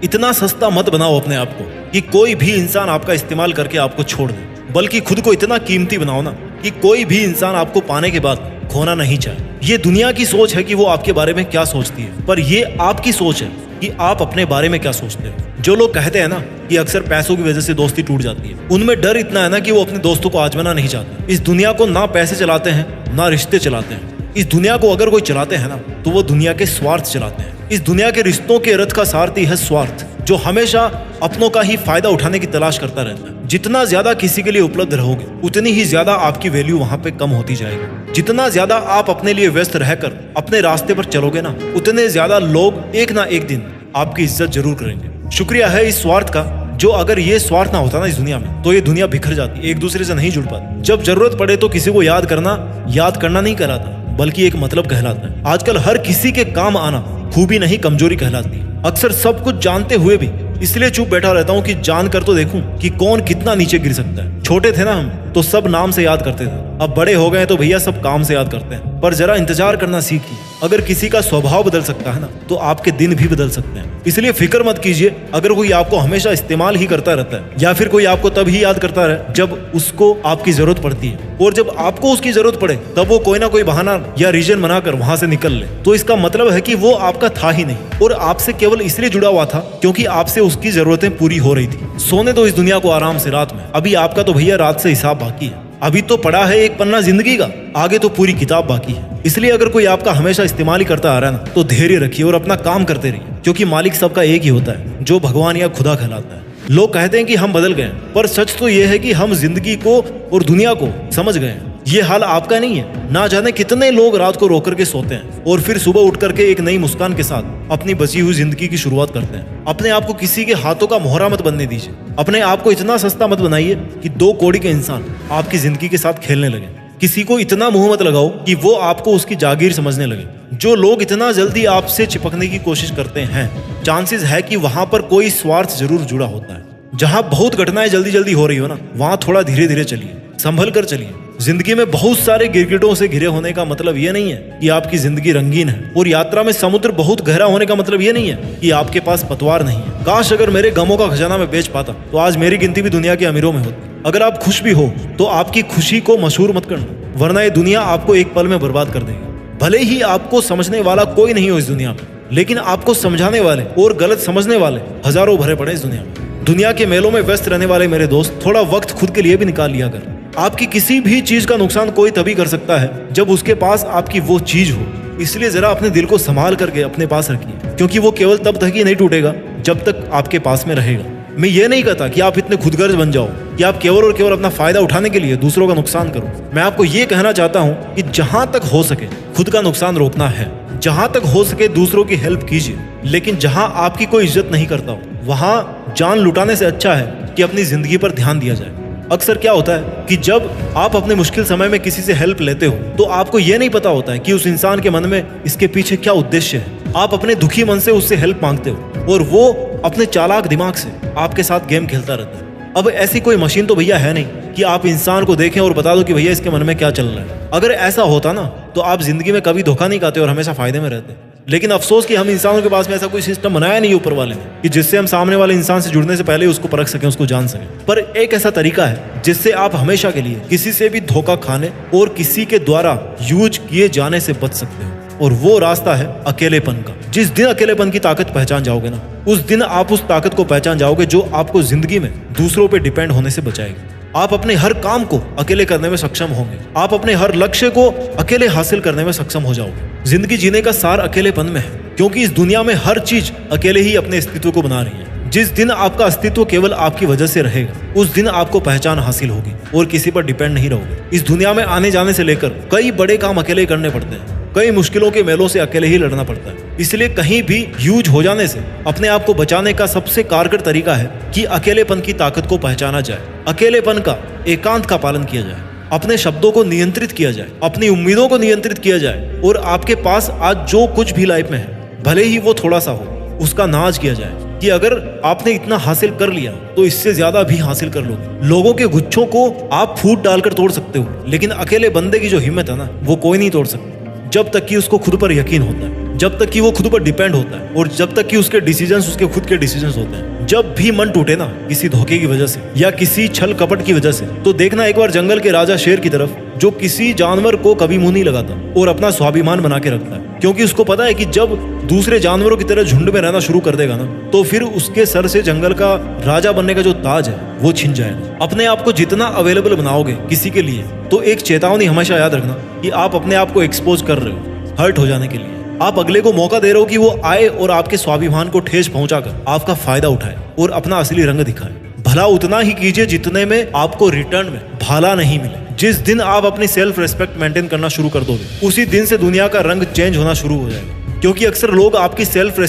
इतना सस्ता मत बनाओ अपने आप को कि कोई भी इंसान आपका इस्तेमाल करके आपको छोड़ दे, बल्कि खुद को इतना कीमती बनाओ ना कि कोई भी इंसान आपको पाने के बाद खोना नहीं चाहे। ये दुनिया की सोच है कि वो आपके बारे में क्या सोचती है, पर ये आपकी सोच है कि आप अपने बारे में क्या सोचते हो। जो लोग कहते हैं ना कि अक्सर पैसों की वजह से दोस्ती टूट जाती है, उनमें डर इतना है ना कि वो अपने दोस्तों को आजमाना नहीं चाहते। इस दुनिया को ना पैसे चलाते हैं ना रिश्ते चलाते हैं। इस दुनिया को अगर कोई चलाते हैं ना तो वो दुनिया के स्वार्थ चलाते हैं। इस दुनिया के रिश्तों के रथ का सारथी है स्वार्थ, जो हमेशा अपनों का ही फायदा उठाने की तलाश करता रहता है। जितना ज्यादा किसी के लिए उपलब्ध रहोगे उतनी ही ज्यादा आपकी वैल्यू वहां पे कम होती जाएगी। जितना ज्यादा आप अपने लिए व्यस्त रहकर अपने रास्ते पर चलोगे ना, उतने ज्यादा लोग एक ना एक दिन आपकी इज्जत जरूर करेंगे। शुक्रिया है इस स्वार्थ का, जो अगर ये स्वार्थ ना होता ना इस दुनिया में तो ये दुनिया बिखर जाती, एक दूसरे से नहीं जुड़ पाती। जब जरूरत पड़े तो किसी को याद करना नहीं कहलाता, बल्कि एक मतलब कहलाता है। आजकल हर किसी के काम आना खूबी नहीं कमजोरी कहलाती है। अक्सर सब कुछ जानते हुए भी इसलिए चुप बैठा रहता हूँ कि जान कर तो देखूं कि कौन कितना नीचे गिर सकता है। छोटे थे ना हम तो सब नाम से याद करते थे, अब बड़े हो गए तो भैया सब काम से याद करते हैं। पर जरा इंतजार करना सीखिए, अगर किसी का स्वभाव बदल सकता है ना तो आपके दिन भी बदल सकते हैं। इसलिए फिक्र मत कीजिए अगर कोई आपको हमेशा इस्तेमाल ही करता रहता है, या फिर कोई आपको तब ही याद करता रहे जब उसको आपकी जरूरत पड़ती है, और जब आपको उसकी जरूरत पड़े तब वो कोई ना कोई बहाना या रीजन बनाकर वहां से निकल ले, तो इसका मतलब है कि वो आपका था ही नहीं और आपसे केवल इसलिए जुड़ा हुआ था क्योंकि आपसे उसकी जरूरतें पूरी हो रही थी। सोने दो इस दुनिया को आराम से रात में, अभी आपका तो भैया रात से हिसाब बाकी है। अभी तो पड़ा है एक पन्ना जिंदगी का, आगे तो पूरी किताब बाकी है। इसलिए अगर कोई आपका हमेशा इस्तेमाल ही करता आ रहा है ना तो धैर्य रखिए और अपना काम करते रहिए, क्योंकि मालिक सबका एक ही होता है, जो भगवान या खुदा कहलाता है। लोग कहते हैं कि हम बदल गए, पर सच तो ये है कि हम जिंदगी को और दुनिया को समझ गए हैं। ये हाल आपका नहीं है। ना जाने कितने लोग रात को रो करके सोते हैं और फिर सुबह उठ करके एक नई मुस्कान के साथ अपनी बची हुई जिंदगी की शुरुआत करते हैं। अपने आप को किसी के हाथों का मोहरा मत बनने दीजिए। अपने आप को इतना सस्ता मत बनाइए कि 2 कौड़ी के इंसान आपकी जिंदगी के साथ खेलने लगे। किसी को इतना मुंह मत लगाओ कि वो आपको उसकी जागीर समझने लगे। जो लोग इतना जल्दी आपसे चिपकने की कोशिश करते हैं, चांसेस है कि वहां पर कोई स्वार्थ जरूर जुड़ा होता है। जहां बहुत घटनाएं जल्दी जल्दी हो रही हो ना, वहां थोड़ा धीरे धीरे चलिए, संभल कर चलिए। जिंदगी में बहुत सारे गिरगिटों से घिरे होने का मतलब ये नहीं है कि आपकी जिंदगी रंगीन है, और यात्रा में समुद्र बहुत गहरा होने का मतलब ये नहीं है कि आपके पास पतवार नहीं है। काश अगर मेरे गमों का खजाना मैं बेच पाता तो आज मेरी गिनती भी दुनिया के अमीरों में होती। अगर आप खुश भी हो तो आपकी खुशी को मशहूर मत करना, वरना ये दुनिया आपको एक पल में बर्बाद कर देगी। भले ही आपको समझने वाला कोई नहीं हो इस दुनिया में, लेकिन आपको समझाने वाले और गलत समझने वाले हजारों भरे पड़े इस दुनिया में। दुनिया के मेलों में व्यस्त रहने वाले मेरे दोस्त, थोड़ा वक्त खुद के लिए भी निकाल लिया कर। आपकी किसी भी चीज का नुकसान कोई तभी कर सकता है जब उसके पास आपकी वो चीज हो। इसलिए जरा अपने दिल को संभाल करके अपने पास रखिए, क्योंकि वो केवल तब तक ही नहीं टूटेगा जब तक आपके पास में रहेगा। मैं ये नहीं कहता कि आप इतने खुदगर्ज बन जाओ कि आप केवल और केवल अपना फायदा उठाने के लिए दूसरों का नुकसान करो। मैं आपको ये कहना चाहता हूँ कि जहां तक हो सके खुद का नुकसान रोकना है, जहां तक हो सके दूसरों की हेल्प कीजिए, लेकिन जहां आपकी कोई इज्जत नहीं करता हो वहां जान लुटाने से अच्छा है कि अपनी जिंदगी पर ध्यान दिया जाए। अक्सर क्या होता है कि जब आप अपने मुश्किल समय में किसी से हेल्प लेते हो तो आपको ये नहीं पता होता है कि उस इंसान के मन में इसके पीछे क्या उद्देश्य है। आप अपने दुखी मन से उससे हेल्प मांगते हो और वो अपने चालाक दिमाग से आपके साथ गेम खेलता रहता है। अब ऐसी कोई मशीन तो भैया है नहीं कि आप इंसान को देखें और बता दो कि भैया इसके मन में क्या चल रहा है। अगर ऐसा होता ना तो आप जिंदगी में कभी धोखा नहीं खाते और हमेशा फायदे में रहते। लेकिन अफसोस कि हम इंसानों के पास में ऐसा कोई सिस्टम बनाया नहीं ऊपर वाले ने कि जिससे हम सामने वाले इंसान से जुड़ने से पहले उसको परख सकें, उसको जान सकें। पर एक ऐसा तरीका है जिससे आप हमेशा के लिए किसी से भी धोखा खाने और किसी के द्वारा यूज किए जाने से बच सकते हो, और वो रास्ता है अकेलेपन का। जिस दिन अकेलेपन की ताकत पहचान जाओगे ना, उस दिन आप उस ताकत को पहचान जाओगे जो आपको जिंदगी में दूसरों पे डिपेंड होने से बचाएगी। आप अपने हर काम को अकेले करने में सक्षम होंगे। आप अपने हर लक्ष्य को अकेले हासिल करने में सक्षम हो जाओगे। जिंदगी जीने का सार अकेलेपन में है, क्योंकि इस दुनिया में हर चीज अकेले ही अपने अस्तित्व को बना रही है। जिस दिन आपका अस्तित्व केवल आपकी वजह से रहेगा, उस दिन आपको पहचान हासिल होगी और किसी पर डिपेंड नहीं रहोगे। इस दुनिया में आने जाने से लेकर कई बड़े काम अकेले करने पड़ते हैं, कई मुश्किलों के मेलों से अकेले ही लड़ना पड़ता है। इसलिए कहीं भी यूज हो जाने से अपने आप को बचाने का सबसे कारगर तरीका है कि अकेलेपन की ताकत को पहचाना जाए, अकेलेपन का एकांत का पालन किया जाए, अपने शब्दों को नियंत्रित किया जाए, अपनी उम्मीदों को नियंत्रित किया जाए, और आपके पास आज जो कुछ भी लाइफ में है, भले ही वो थोड़ा सा हो, उसका नाज किया जाए कि अगर आपने इतना हासिल कर लिया तो इससे ज्यादा भी हासिल कर लोगे। लोगों के गुच्छों को आप फूट डालकर तोड़ सकते हो, लेकिन अकेले बंदे की जो हिम्मत है ना, वो कोई नहीं तोड़ सकता जब तक कि उसको खुद पर यकीन होता है। जब तक कि वो खुद पर डिपेंड होता है और जब तक कि उसके डिसीजंस उसके खुद के डिसीजंस होते हैं। जब भी मन टूटे ना किसी धोखे की वजह से या किसी छल कपट की वजह से, तो देखना एक बार जंगल के राजा शेर की तरफ, जो किसी जानवर को कभी मुंह नहीं लगाता और अपना स्वाभिमान बना के रखता है, क्योंकि उसको पता है कि जब दूसरे जानवरों की तरह झुंड में रहना शुरू कर देगा ना, तो फिर उसके सर से जंगल का राजा बनने का जो ताज है वो छिन जाएगा। अपने आप को जितना अवेलेबल बनाओगे किसी के लिए, तो एक चेतावनी हमेशा याद रखना कि आप अपने आप को एक्सपोज कर रहे हो हर्ट हो जाने के लिए। आप अगले को मौका दे रहे हो कि वो आए और आपके स्वाभिमान को ठेस पहुंचाकर आपका फायदा उठाए और अपना असली रंग दिखाए। भला उतना ही कीजिए जितने में आपको रिटर्न में भाला नहीं मिले। जिस दिन आप अपनी सेल्फ रेस्पेक्ट मेंटेन करना शुरू कर दोगे, उसी दिन से दुनिया का रंग चेंज होना शुरू हो जाएगा। क्योंकि अक्सर लोग आपकी सेल्फ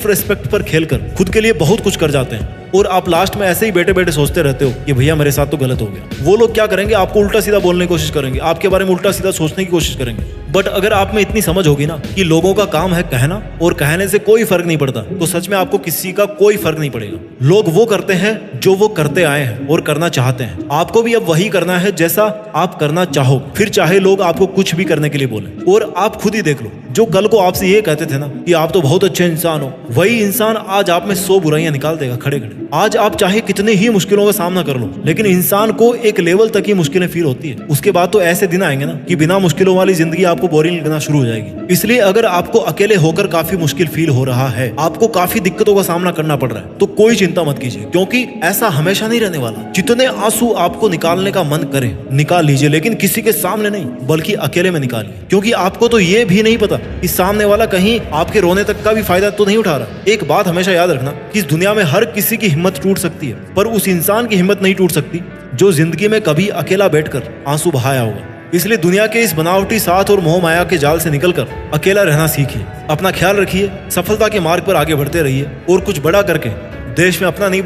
रेस्पेक्ट पर खेलकर खुद के लिए बहुत कुछ कर जाते हैं और आप लास्ट में ऐसे ही बैठे बैठे सोचते रहते हो कि भैया मेरे साथ तो गलत हो गया। वो लोग क्या करेंगे, आपको उल्टा सीधा बोलने की कोशिश करेंगे, आपके बारे में उल्टा सीधा सोचने की कोशिश करेंगे। बट अगर आप में इतनी समझ होगी ना कि लोगों का काम है कहना और कहने से कोई फर्क नहीं पड़ता, तो सच में आपको किसी का कोई फर्क नहीं पड़ेगा। लोग वो करते हैं जो वो करते आए हैं और करना चाहते हैं। आपको भी अब वही करना है जैसा आप करना चाहो, फिर चाहे लोग आपको कुछ भी करने के लिए बोले। और आप खुद ही देख लो, जो कल को आपसे ये कहते थे ना कि आप तो बहुत अच्छे इंसान हो, वही इंसान आज आप में 100 बुराइयां निकाल देगा खड़े खड़े। आज आप चाहे कितने ही मुश्किलों का सामना कर लो, लेकिन इंसान को एक लेवल तक ही मुश्किलें फील होती है। उसके बाद तो ऐसे दिन आएंगे ना कि बिना मुश्किलों वाली जिंदगी आपको बोरिंग लगना शुरू हो जाएगी। इसलिए अगर आपको अकेले होकर काफी मुश्किल फील हो रहा है, आपको काफी दिक्कतों का सामना करना पड़ रहा है, तो कोई चिंता मत कीजिए, क्योंकि ऐसा हमेशा नहीं रहने वाला। जितने आंसू आपको निकालने का मन करे निकाल लीजिए, लेकिन किसी के सामने नहीं, बल्कि अकेले में निकालिए। क्योंकि आपको तो ये भी नहीं पता कि सामने वाला कहीं आपके रोने तक का भी फायदा तो नहीं उठा रहा। एक बात हमेशा याद रखना कि इस दुनिया में हर किसी की हिम्मत टूट सकती है, पर उस इंसान की हिम्मत नहीं टूट सकती जो जिंदगी में कभी अकेला बैठकर आंसू बहाया होगा। इसलिए दुनिया के इस बनावटी साथ और मोह माया के जाल से निकलकर अकेला रहना सीखिए। अपना ख्याल रखिए, सफलता के मार्ग पर आगे बढ़ते रहिए और कुछ बड़ा करके देश में अपना नहीं